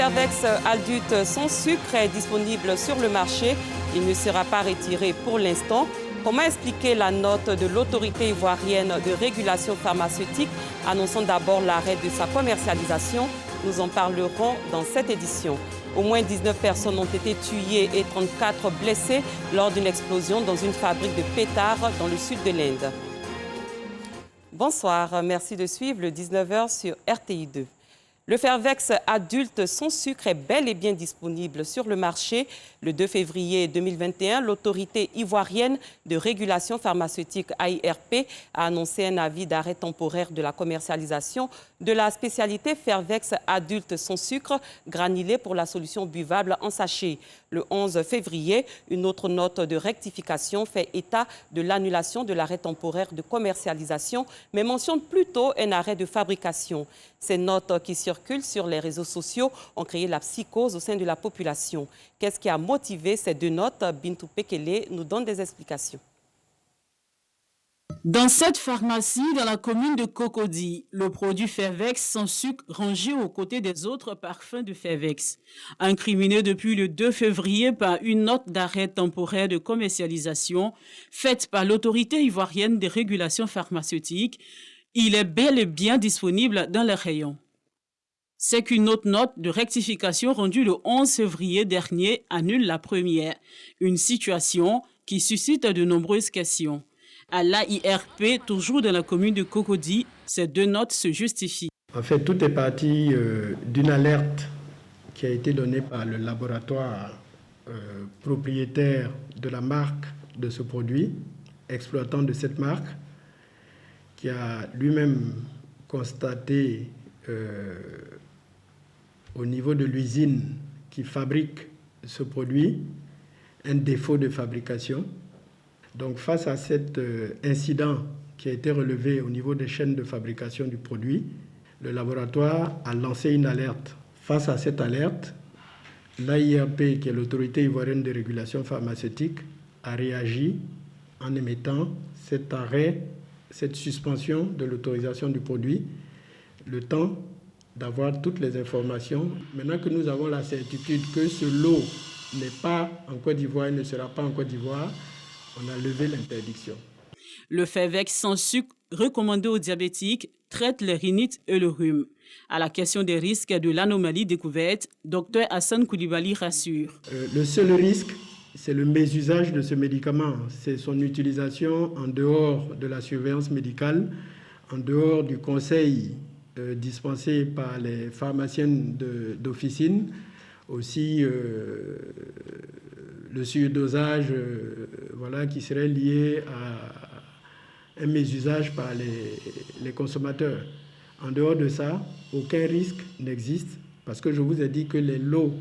Fervex adulte sans sucre est disponible sur le marché. Il ne sera pas retiré pour l'instant. Comment expliquer la note de l'autorité ivoirienne de régulation pharmaceutique annonçant d'abord l'arrêt de sa commercialisation? Nous en parlerons dans cette édition. Au moins 19 personnes ont été tuées et 34 blessées lors d'une explosion dans une fabrique de pétards dans le sud de l'Inde. Bonsoir, merci de suivre le 19h sur RTI2. Le Fervex adulte sans sucre est bel et bien disponible sur le marché. Le 2 février 2021, l'autorité ivoirienne de régulation pharmaceutique AIRP a annoncé un avis d'arrêt temporaire de la commercialisation de la spécialité Fervex adulte sans sucre granulé pour la solution buvable en sachet. Le 11 février, une autre note de rectification fait état de l'annulation de l'arrêt temporaire de commercialisation, mais mentionne plutôt un arrêt de fabrication. Ces notes qui circulent sur les réseaux sociaux ont créé la psychose au sein de la population. Qu'est-ce qui a motivé ces deux notes? Bintou Pekele nous donne des explications. Dans cette pharmacie, dans la commune de Cocody, le produit Fervex sans sucre rangé aux côtés des autres parfums de Fervex. Incriminé depuis le 2 février par une note d'arrêt temporaire de commercialisation faite par l'autorité ivoirienne de régulation pharmaceutique, il est bel et bien disponible dans les rayons. C'est qu'une autre note de rectification rendue le 11 février dernier annule la première, une situation qui suscite de nombreuses questions. À l'AIRP, toujours dans la commune de Cocody, ces deux notes se justifient. En fait, tout est parti d'une alerte qui a été donnée par le laboratoire propriétaire de la marque de ce produit, exploitant de cette marque, qui a lui-même constaté au niveau de l'usine qui fabrique ce produit un défaut de fabrication. Donc face à cet incident qui a été relevé au niveau des chaînes de fabrication du produit, le laboratoire a lancé une alerte. Face à cette alerte, l'AIRP, qui est l'autorité ivoirienne de régulation pharmaceutique, a réagi en émettant cet arrêt, cette suspension de l'autorisation du produit, le temps d'avoir toutes les informations. Maintenant que nous avons la certitude que ce lot n'est pas en Côte d'Ivoire et ne sera pas en Côte d'Ivoire, on a levé l'interdiction. Le Fervex sans sucre, recommandé aux diabétiques, traite les rhinites et le rhume. À la question des risques de l'anomalie découverte, Dr Hassan Koulibaly rassure. Le seul risque, c'est le mésusage de ce médicament. C'est son utilisation en dehors de la surveillance médicale, en dehors du conseil dispensé par les pharmaciennes d'officine, aussi le surdosage qui serait lié à un mésusage par les consommateurs. En dehors de ça, aucun risque n'existe parce que je vous ai dit que les lots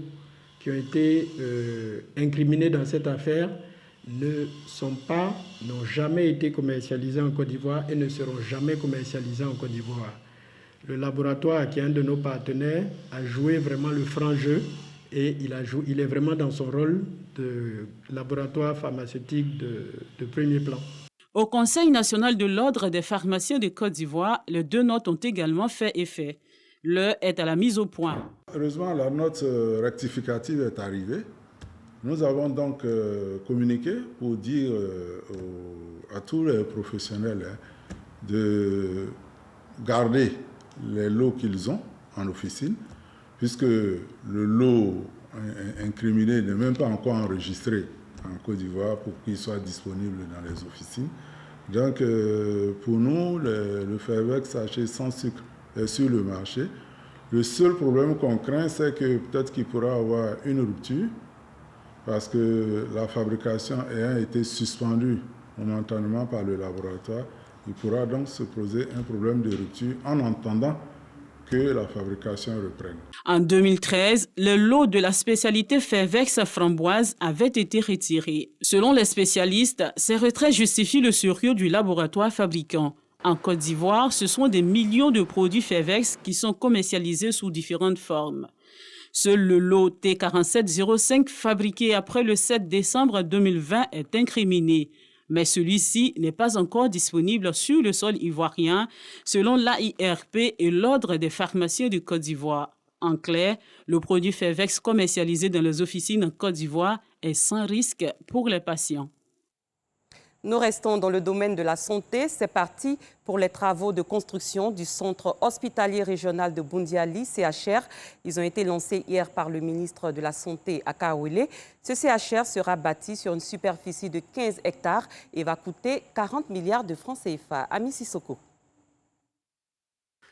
qui ont été incriminés dans cette affaire n'ont jamais été commercialisés en Côte d'Ivoire et ne seront jamais commercialisés en Côte d'Ivoire. Le laboratoire, qui est un de nos partenaires, a joué vraiment le franc jeu et il est vraiment dans son rôle de laboratoire pharmaceutique de premier plan. Au Conseil national de l'Ordre des pharmaciens de Côte d'Ivoire, les deux notes ont également fait effet. L'heure est à la mise au point. Heureusement, la note rectificative est arrivée. Nous avons donc communiqué pour dire à tous les professionnels de garder les lots qu'ils ont en officine, puisque le lot incriminé n'est même pas encore enregistré en Côte d'Ivoire pour qu'il soit disponible dans les officines. Donc, pour nous, le Fervex sachet sans sucre est sur le marché. Le seul problème qu'on craint, c'est que peut-être qu'il pourra avoir une rupture, parce que la fabrication ayant été suspendue momentanément par le laboratoire, il pourra donc se poser un problème de rupture en attendant que la fabrication reprenne. En 2013, le lot de la spécialité Fervex framboise avait été retiré. Selon les spécialistes, ces retraits justifient le sérieux du laboratoire fabricant. En Côte d'Ivoire, ce sont des millions de produits Fervex qui sont commercialisés sous différentes formes. Seul le lot T4705 fabriqué après le 7 décembre 2020 est incriminé. Mais celui-ci n'est pas encore disponible sur le sol ivoirien, selon l'AIRP et l'Ordre des pharmaciens de Côte d'Ivoire. En clair, le produit Fervex commercialisé dans les officines en Côte d'Ivoire est sans risque pour les patients. Nous restons dans le domaine de la santé. C'est parti pour les travaux de construction du centre hospitalier régional de Boundiali, CHR. Ils ont été lancés hier par le ministre de la Santé à Kaouélé. Ce CHR sera bâti sur une superficie de 15 hectares et va coûter 40 milliards de francs CFA. Ami Sissoko.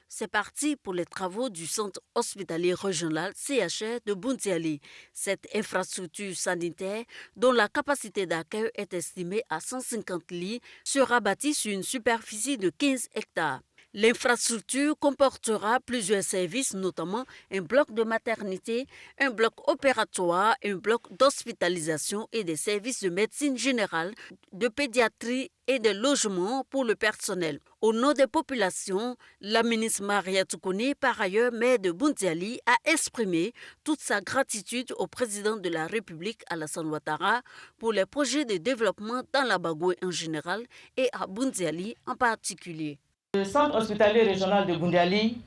C'est parti pour les travaux du centre hospitalier régional CHR de Boundiali. Cette infrastructure sanitaire, dont la capacité d'accueil est estimée à 150 lits, sera bâtie sur une superficie de 15 hectares. L'infrastructure comportera plusieurs services, notamment un bloc de maternité, un bloc opératoire, un bloc d'hospitalisation et des services de médecine générale, de pédiatrie et de logement pour le personnel. Au nom des populations, la ministre Maria Toukouni, par ailleurs maire de Boundiali, a exprimé toute sa gratitude au président de la République, Alassane Ouattara, pour les projets de développement dans la Bagoué en général et à Boundiali en particulier. Le centre hospitalier régional de Boundiali,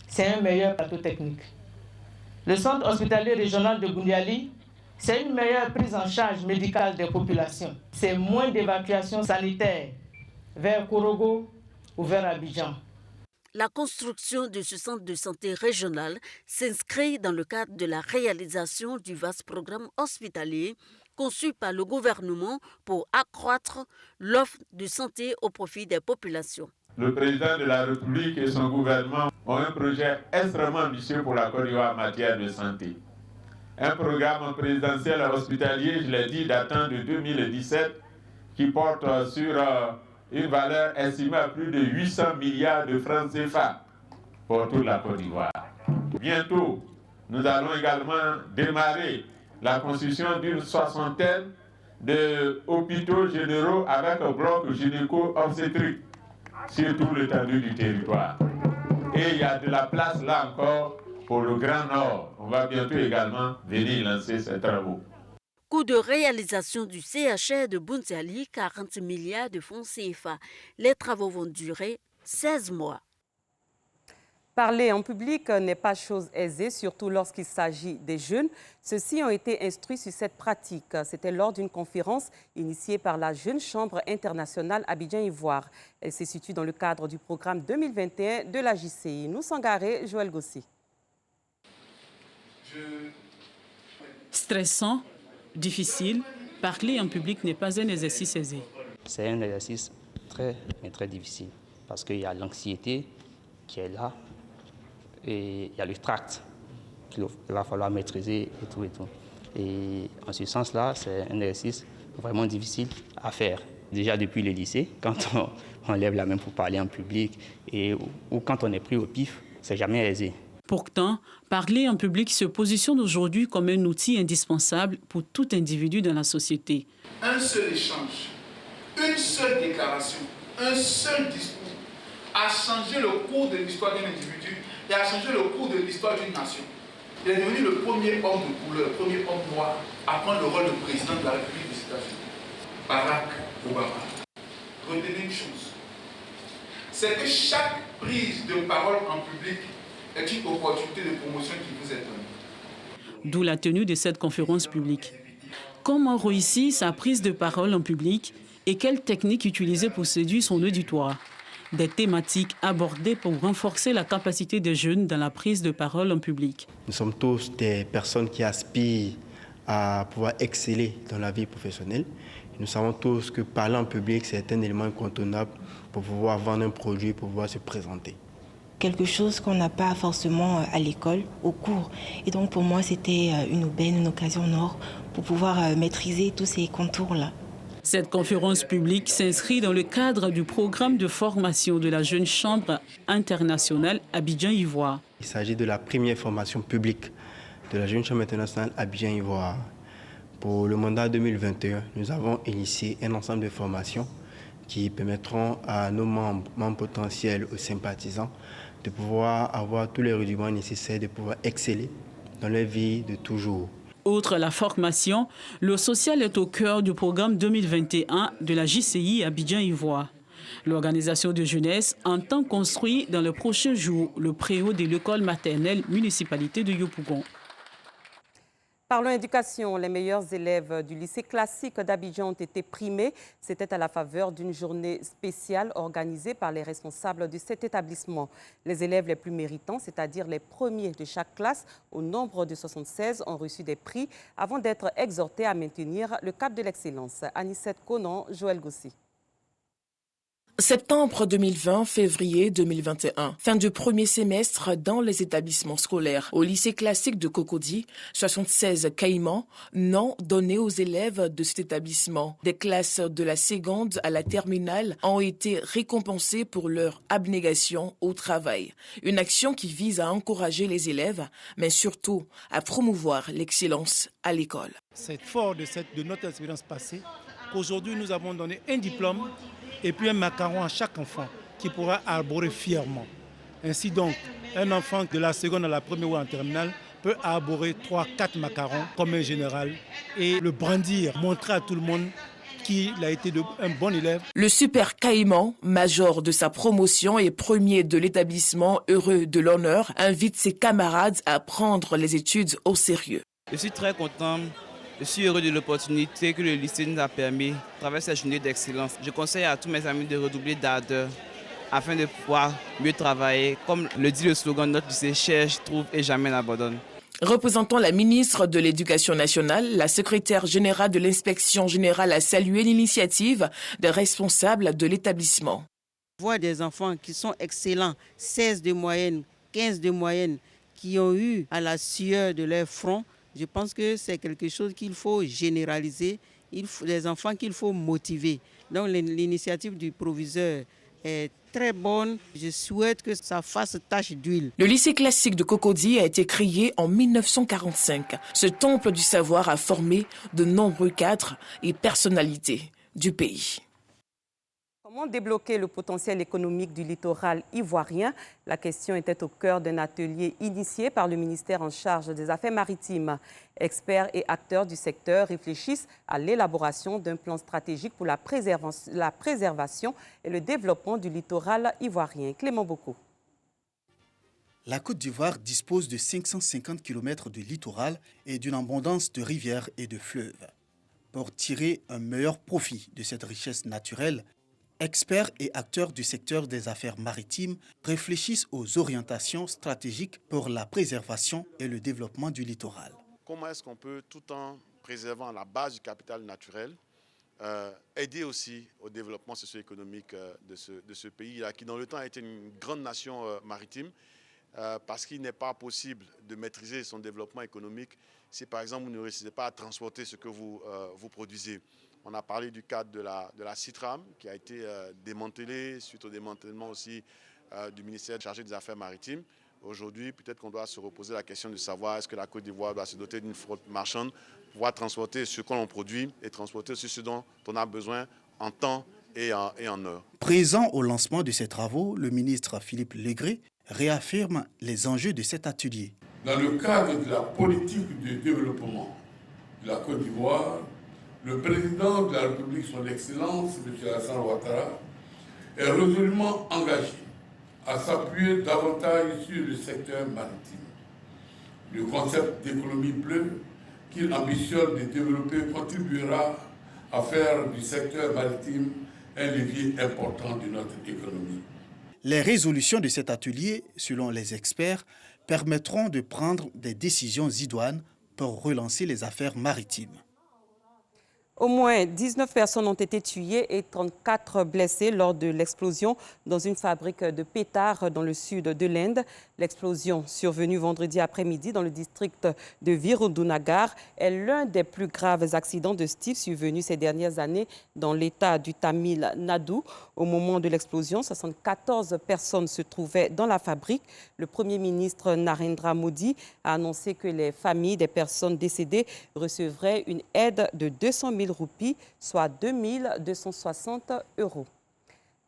c'est un meilleur plateau technique. Le centre hospitalier régional de Boundiali, c'est une meilleure prise en charge médicale des populations. C'est moins d'évacuation sanitaire vers Korogo ou vers Abidjan. La construction de ce centre de santé régional s'inscrit dans le cadre de la réalisation du vaste programme hospitalier conçu par le gouvernement pour accroître l'offre de santé au profit des populations. Le président de la République et son gouvernement ont un projet extrêmement ambitieux pour la Côte d'Ivoire en matière de santé. Un programme présidentiel hospitalier, je l'ai dit, datant de 2017, qui porte sur une valeur estimée à plus de 800 milliards de francs CFA pour toute la Côte d'Ivoire. Bientôt, nous allons également démarrer la construction d'une soixantaine d'hôpitaux généraux avec un bloc gynéco-obstétrique sur tout l'étendue du territoire. Et il y a de la place là encore pour le Grand Nord. On va bientôt également venir lancer ces travaux. Coût de réalisation du CHR de Boundiali, 40 milliards de francs CFA. Les travaux vont durer 16 mois. Parler en public n'est pas chose aisée, surtout lorsqu'il s'agit des jeunes. Ceux-ci ont été instruits sur cette pratique. C'était lors d'une conférence initiée par la Jeune Chambre internationale Abidjan-Ivoire. Elle se situe dans le cadre du programme 2021 de la JCI. Nous Sangaré, Joël Gossi. Stressant, difficile, parler en public n'est pas un exercice aisé. C'est un exercice très difficile parce qu'il y a l'anxiété qui est là. Et il y a le tract qu'il va falloir maîtriser et tout. Et en ce sens-là, c'est un exercice vraiment difficile à faire. Déjà depuis le lycée, quand on lève la main pour parler en public ou quand on est pris au pif, c'est jamais aisé. Pourtant, parler en public se positionne aujourd'hui comme un outil indispensable pour tout individu dans la société. Un seul échange, une seule déclaration, un seul discours a changé le cours de l'histoire d'un individu et a changé le cours de l'histoire d'une nation. Il est devenu le premier homme de couleur, le premier homme noir à prendre le rôle de président de la République des États-Unis, Barack Obama. Retenez une chose, c'est que chaque prise de parole en public est une opportunité de promotion qui vous est donnée. D'où la tenue de cette conférence publique. Comment réussir sa prise de parole en public et quelles techniques utiliser pour séduire son auditoire? Des thématiques abordées pour renforcer la capacité des jeunes dans la prise de parole en public. Nous sommes tous des personnes qui aspirent à pouvoir exceller dans la vie professionnelle. Nous savons tous que parler en public, c'est un élément incontournable pour pouvoir vendre un produit, pour pouvoir se présenter. Quelque chose qu'on n'a pas forcément à l'école, au cours. Et donc pour moi, c'était une aubaine, une occasion en or pour pouvoir maîtriser tous ces contours-là. Cette conférence publique s'inscrit dans le cadre du programme de formation de la Jeune Chambre internationale Abidjan-Ivoire. Il s'agit de la première formation publique de la Jeune Chambre internationale Abidjan-Ivoire. Pour le mandat 2021, nous avons initié un ensemble de formations qui permettront à nos membres potentiels ou sympathisants de pouvoir avoir tous les rudiments nécessaires, de pouvoir exceller dans leur vie de toujours. Outre la formation, le social est au cœur du programme 2021 de la JCI Abidjan-Ivoire. L'organisation de jeunesse entend construire dans les prochains jours le préau de l'école maternelle municipalité de Yopougon. Parlons éducation. Les meilleurs élèves du lycée classique d'Abidjan ont été primés. C'était à la faveur d'une journée spéciale organisée par les responsables de cet établissement. Les élèves les plus méritants, c'est-à-dire les premiers de chaque classe, au nombre de 76, ont reçu des prix avant d'être exhortés à maintenir le cap de l'excellence. Anicette Conan, Joël Gossi. Septembre 2020, février 2021. Fin du premier semestre dans les établissements scolaires. Au lycée classique de Cocody, 76 caïmans, nom donné aux élèves de cet établissement. Des classes de la seconde à la terminale ont été récompensées pour leur abnégation au travail. Une action qui vise à encourager les élèves, mais surtout à promouvoir l'excellence à l'école. C'est fort de notre expérience passée qu'aujourd'hui nous avons donné un diplôme et puis un macaron à chaque enfant qui pourra arborer fièrement. Ainsi donc, un enfant de la seconde à la première ou en terminale peut arborer 3-4 macarons comme un général et le brandir, montrer à tout le monde qu'il a été un bon élève. Le super caïman, major de sa promotion et premier de l'établissement heureux de l'honneur, invite ses camarades à prendre les études au sérieux. Je suis très content. Je suis heureux de l'opportunité que le lycée nous a permis à travers cette journée d'excellence. Je conseille à tous mes amis de redoubler d'ardeur afin de pouvoir mieux travailler. Comme le dit le slogan, notre lycée cherche, trouve et jamais n'abandonne. Représentant la ministre de l'Éducation nationale, la secrétaire générale de l'Inspection générale a salué l'initiative des responsables de l'établissement. Voir des enfants qui sont excellents, 16 de moyenne, 15 de moyenne, qui ont eu à la sueur de leur front, je pense que c'est quelque chose qu'il faut généraliser, des enfants qu'il faut motiver. Donc l'initiative du proviseur est très bonne. Je souhaite que ça fasse tache d'huile. Le lycée classique de Cocody a été créé en 1945. Ce temple du savoir a formé de nombreux cadres et personnalités du pays. Comment débloquer le potentiel économique du littoral ivoirien? La question était au cœur d'un atelier initié par le ministère en charge des Affaires maritimes. Experts et acteurs du secteur réfléchissent à l'élaboration d'un plan stratégique pour la préservation et le développement du littoral ivoirien. Clément Boko. La Côte d'Ivoire dispose de 550 km de littoral et d'une abondance de rivières et de fleuves. Pour tirer un meilleur profit de cette richesse naturelle, experts et acteurs du secteur des affaires maritimes réfléchissent aux orientations stratégiques pour la préservation et le développement du littoral. Comment est-ce qu'on peut, tout en préservant la base du capital naturel, aider aussi au développement socio-économique de ce pays-là, qui dans le temps a été une grande nation maritime, parce qu'il n'est pas possible de maîtriser son développement économique si, par exemple, vous ne réussissez pas à transporter ce que vous produisez. On a parlé du cadre de la Citram qui a été démantelé suite au démantèlement aussi du ministère chargé des Affaires maritimes. Aujourd'hui, peut-être qu'on doit se reposer la question de savoir est-ce que la Côte d'Ivoire doit se doter d'une flotte marchande pour pouvoir transporter ce qu'on produit et transporter aussi ce dont on a besoin en temps et en heure. Présent au lancement de ces travaux, le ministre Philippe Légré réaffirme les enjeux de cet atelier. Dans le cadre de la politique de développement de la Côte d'Ivoire, le président de la République, son Excellence, M. Alassane Ouattara, est résolument engagé à s'appuyer davantage sur le secteur maritime. Le concept d'économie bleue qu'il ambitionne de développer contribuera à faire du secteur maritime un levier important de notre économie. Les résolutions de cet atelier, selon les experts, permettront de prendre des décisions idoines pour relancer les affaires maritimes. Au moins 19 personnes ont été tuées et 34 blessées lors de l'explosion dans une fabrique de pétards dans le sud de l'Inde. L'explosion survenue vendredi après-midi dans le district de Virudunagar est l'un des plus graves accidents de ce type survenus ces dernières années dans l'État du Tamil Nadu. Au moment de l'explosion, 74 personnes se trouvaient dans la fabrique. Le Premier ministre Narendra Modi a annoncé que les familles des personnes décédées recevraient une aide de 200 000 roupies, soit 2 260 €.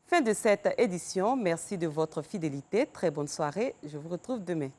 Fin de cette édition. Merci de votre fidélité. Très bonne soirée. Je vous retrouve demain.